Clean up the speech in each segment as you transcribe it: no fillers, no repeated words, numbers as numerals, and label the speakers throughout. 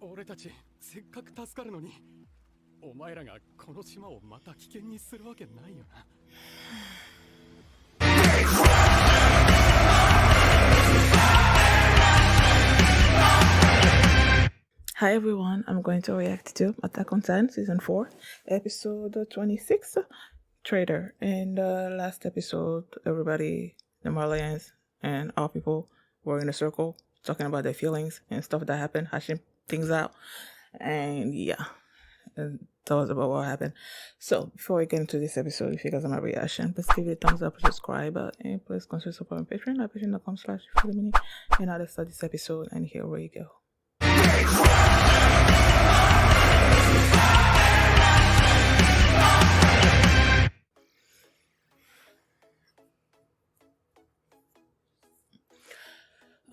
Speaker 1: 俺たちせっかく助かるのに、お前らがこの島をまた危険にするわけないよな。
Speaker 2: Hi everyone, I'm going to react to Attack on Titan Season 4, Episode 26, Traitor. In the last episode, everybody, the Marlians and all people were in a circle talking about their feelings and stuff that happened, hashing things out. And yeah, and that was about what happened. So before we get into this episode, if you guys want my reaction, please give it a thumbs up, subscribe, and please consider supporting Patreon at patreon.com/freedomini. And now let's start this episode, and here we go.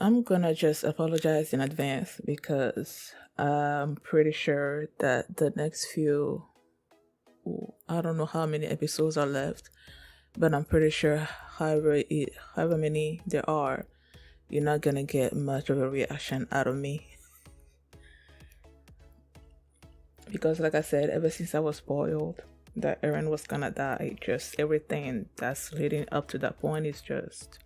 Speaker 2: I'm gonna just apologize in advance because I'm pretty sure that the next few, I don't know how many episodes are left, but I'm pretty sure however many there are, you're not gonna get much of a reaction out of me. Because like I said, ever since I was spoiled that Eren was gonna die, just everything that's leading up to that point is just...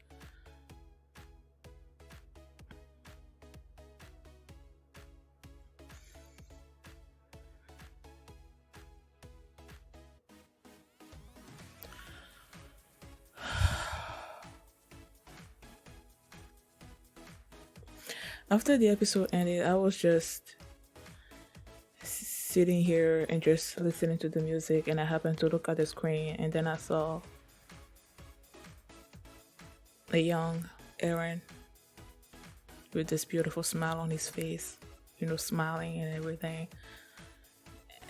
Speaker 2: After the episode ended, I was just sitting here and just listening to the music, and I happened to look at the screen, and then I saw a young Eren with this beautiful smile on his face, smiling and everything.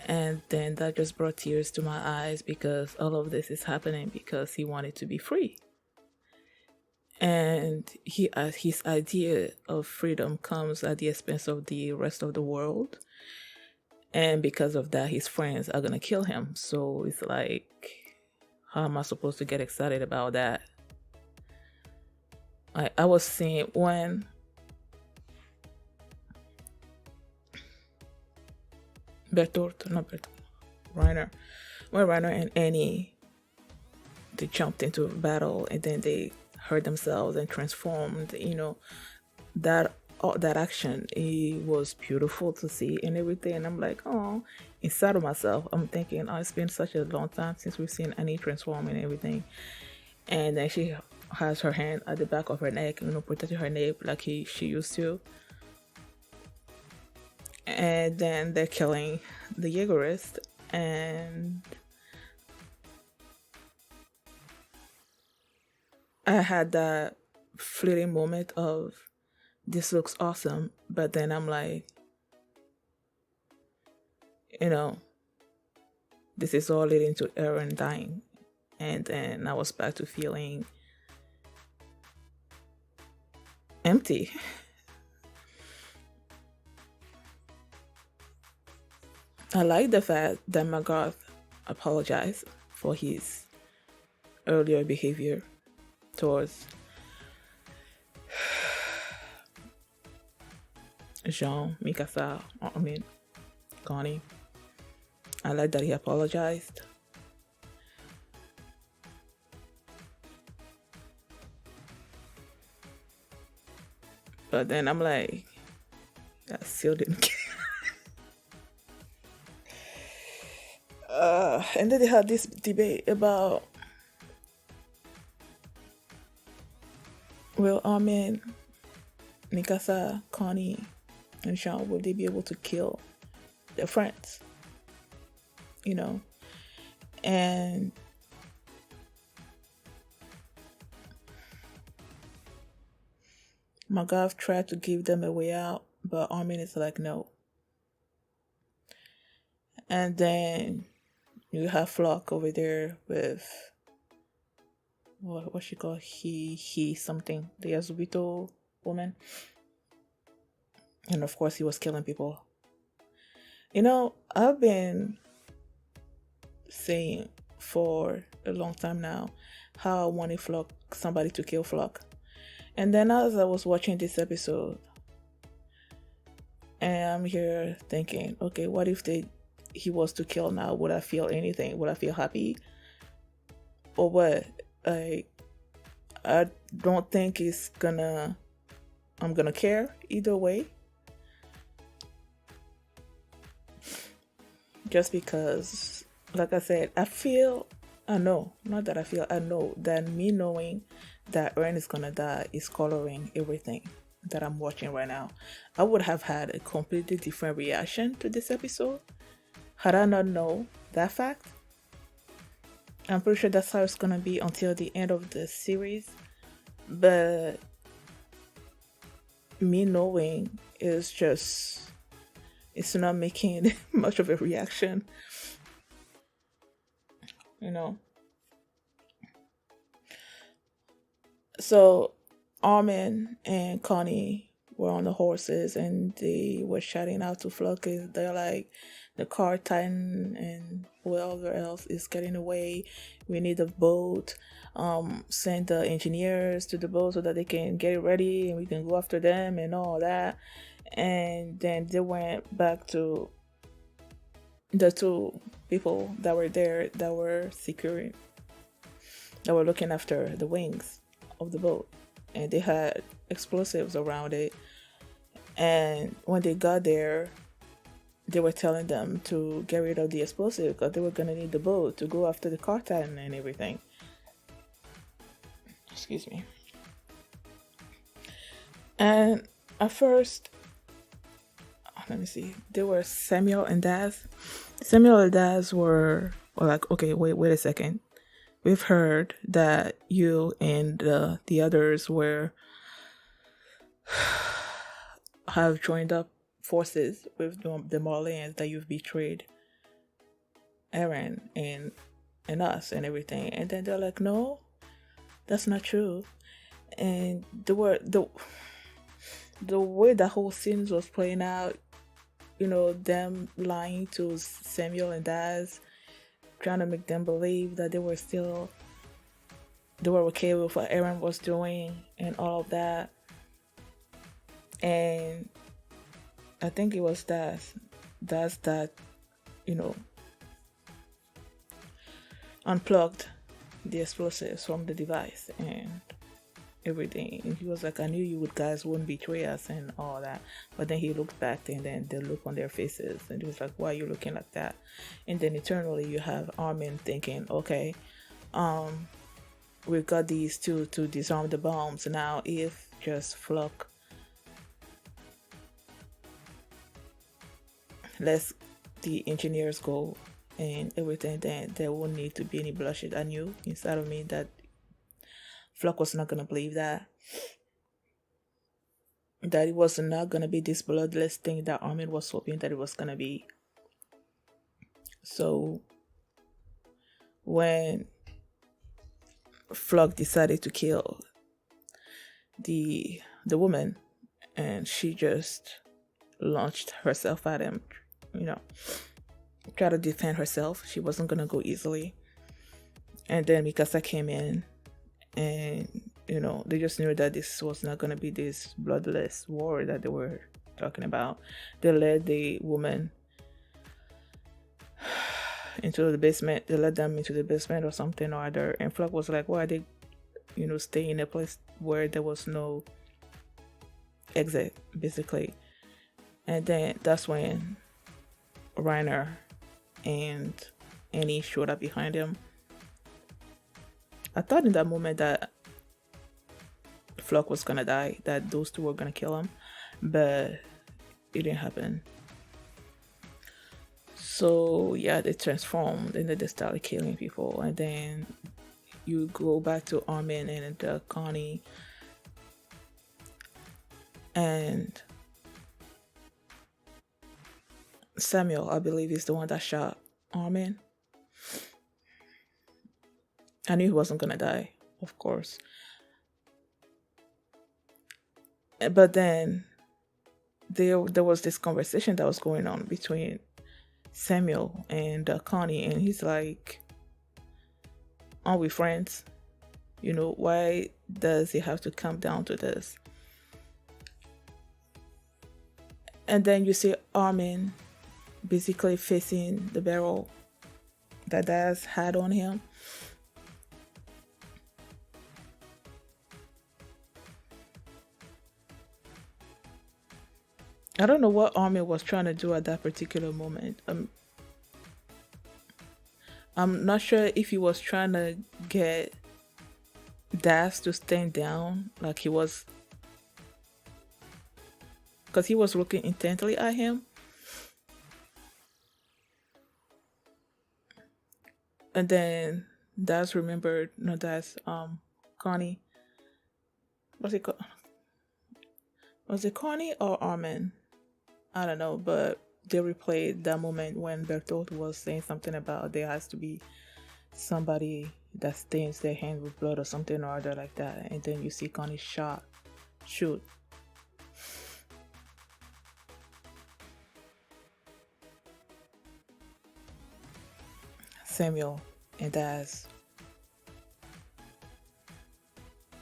Speaker 2: And then that just brought tears to my eyes because all of this is happening because he wanted to be free. And his idea of freedom comes at the expense of the rest of the world. And because of that, his friends are gonna kill him. So it's like, how am I supposed to get excited about that? I was seeing when Reiner and Annie, they jumped into a battle and then they hurt themselves and transformed, that action, it was beautiful to see and everything. And I'm like, oh, inside of myself, I'm thinking, oh, it's been such a long time since we've seen Annie transform and everything. And then she has her hand at the back of her neck, protecting her neck like she used to. And then they're killing the Jaegerist, and I had that fleeting moment of, this looks awesome, but then I'm like, this is all leading to Eren dying. And then I was back to feeling empty. I like the fact that Margarth apologized for his earlier behavior towards Jean, Mikasa, Connie. I like that he apologized. But then I'm like, I still didn't care. And then they had this debate about, will Armin, Mikasa, Connie, and Sean, will they be able to kill their friends? And Margarth tried to give them a way out, but Armin is like, no. And then you have Flock over there with what she called he something, the Azubito woman. And of course he was killing people. I've been saying for a long time now how I wanted somebody to kill Flock. And then as I was watching this episode, And I'm here thinking, okay, what if he was to kill now? Would I feel anything? Would I feel happy? Or what? Like, I don't think I'm gonna care either way. Just because, like I said, I know that me knowing that Eren is gonna die is coloring everything that I'm watching right now. I would have had a completely different reaction to this episode had I not known that fact. I'm pretty sure that's how it's gonna be until the end of the series. But me knowing is just, it's not making much of a reaction, you know. So Armin and Connie were on the horses and they were shouting out to Flock. They're like, the car Titan and whoever else is getting away. We need a boat. Send the engineers to the boat so that they can get it ready and we can go after them and all that. And then they went back to the two people that were there that were securing, that were looking after the wings of the boat, and they had explosives around it. And when they got there, they were telling them to get rid of the explosive because they were gonna need the boat to go after the car Titan and everything. Excuse me. And at first, let me see, there were Samuel and Daz. Samuel and Daz were like, okay, wait a second. We've heard that you and the others have joined up forces with the Marleyans, that you've betrayed Eren and us and everything. And then they're like, no, that's not true. And the way the whole scene was playing out, you know, them lying to Samuel and Daz, trying to make them believe that they were okay with what Eren was doing and all of that. And I think it was Daz that, you know, unplugged the explosives from the device and everything. And he was like, I knew you guys wouldn't betray us and all that. But then he looked back, and then the look on their faces, and he was like, why are you looking like that? And then eternally you have Armin thinking, okay, we've got these two to disarm the bombs. Now if just Flock lets the engineers go and everything, then there won't need to be any bloodshed. I knew inside of me that Flock was not gonna believe that it was not gonna be this bloodless thing that Armin was hoping that it was gonna be. So when Flock decided to kill the woman, and she just launched herself at him, you know, try to defend herself. She wasn't gonna go easily. And then Mikasa came in, and you know, they just knew that this was not gonna be this bloodless war that they were talking about. They led the woman into the basement. They led them into the basement or something or other. And Flock was like, why are they, you know, staying in a place where there was no exit, basically? And then that's when Reiner and Annie showed up behind him. I thought in that moment that Flock was gonna die, that those two were gonna kill him, but it didn't happen. So yeah, they transformed and then they started killing people. And then you go back to Armin and Connie, and Samuel, I believe, is the one that shot Armin. I knew he wasn't gonna die, of course. But then there was this conversation that was going on between Samuel and Connie, and he's like, aren't we friends? You know, why does it have to come down to this? And then you see Armin basically facing the barrel that Daz had on him. I don't know what Armin was trying to do at that particular moment. I'm not sure if he was trying to get Daz to stand down, like he was, because he was looking intently at him. And then Daz remembered, no, Daz, Connie. Was it, was it Connie or Armin? I don't know, but they replayed that moment when Bertolt was saying something about there has to be somebody that stains their hand with blood or something or other like that. And then you see Connie shoot. Samuel and Daz.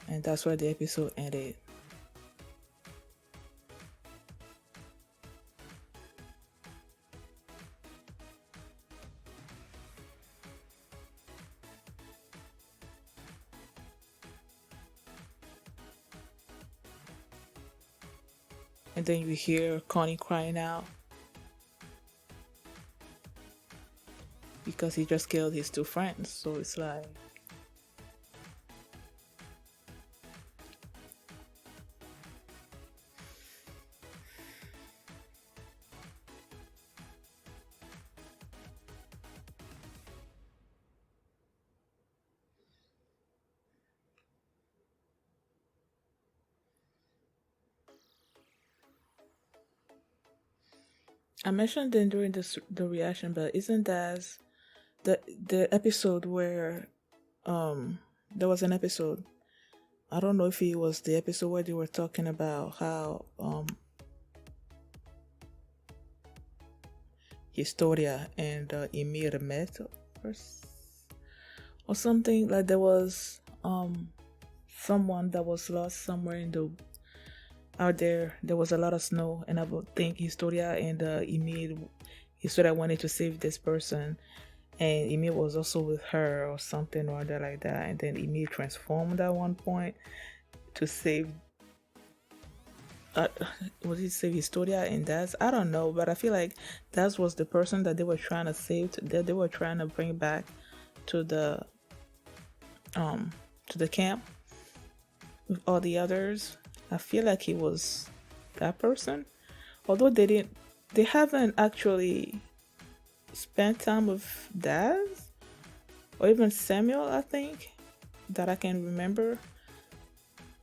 Speaker 2: And that's where the episode ended. And then you hear Connie crying out because he just killed his two friends. So it's like, I mentioned then during the reaction, but isn't that the episode where there was an episode, I don't know if it was the episode where they were talking about how Historia and Emir met or something, like there was someone that was lost somewhere in the out there. There was a lot of snow, and I would think Historia and Emir, Historia wanted to save this person, and Emir was also with her or something or other like that. And then Emir transformed at one point to save. Was it save Historia and Daz? I don't know, but I feel like Daz was the person that they were trying to save, that they were trying to bring back to the camp with all the others. I feel like he was that person, although they haven't actually spent time with Daz or even Samuel, I think, that I can remember.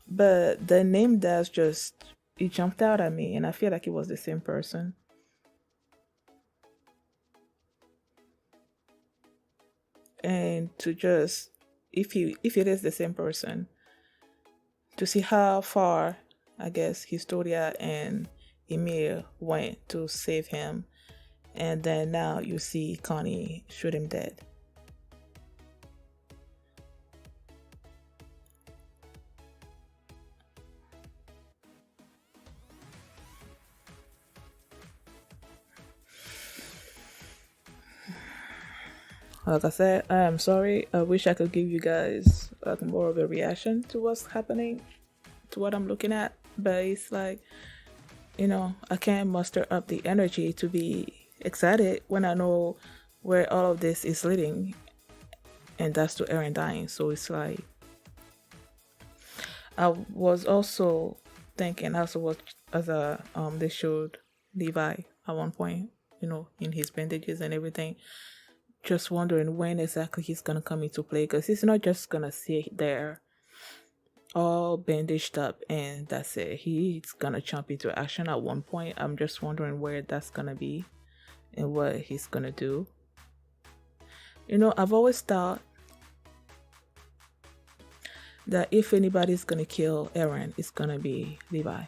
Speaker 2: But the name Daz it jumped out at me, and I feel like it was the same person. And to just, if it is the same person, to see how far, I guess, Historia and Emir went to save him, and then now you see Connie shoot him dead. Like I said, I am sorry. I wish I could give you guys like more of a reaction to what's happening, to what I'm looking at, but it's like, I can't muster up the energy to be excited when I know where all of this is leading, and that's to Eren dying. So it's like, I was also thinking as they showed Levi at one point, in his bandages and everything, just wondering when exactly he's gonna come into play, because he's not just gonna sit there all bandaged up and that's it. He's gonna jump into action at one point. I'm just wondering where that's gonna be and what he's gonna do. I've always thought that if anybody's gonna kill Eren, it's gonna be Levi,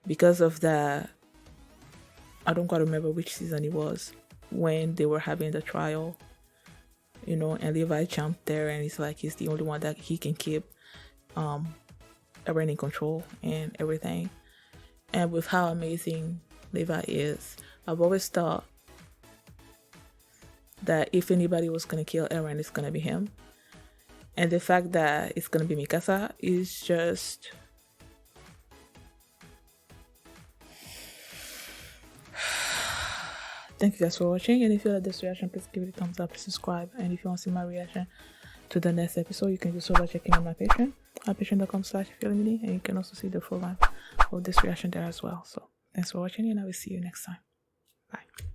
Speaker 2: because of that. I don't quite remember which season it was, when they were having the trial, and Levi jumped there, and it's like he's the only one that he can keep Eren in control and everything. and with how amazing Levi is, I've always thought that if anybody was going to kill Eren, it's going to be him. And the fact that it's going to be Mikasa is just... Thank you guys for watching, and if you like this reaction, please give it a thumbs up, subscribe, and if you want to see my reaction to the next episode, you can do so by checking out my Patreon at patreon.com/feelingme, and you can also see the full length of this reaction there as well. So thanks for watching, and I will see you next time. Bye.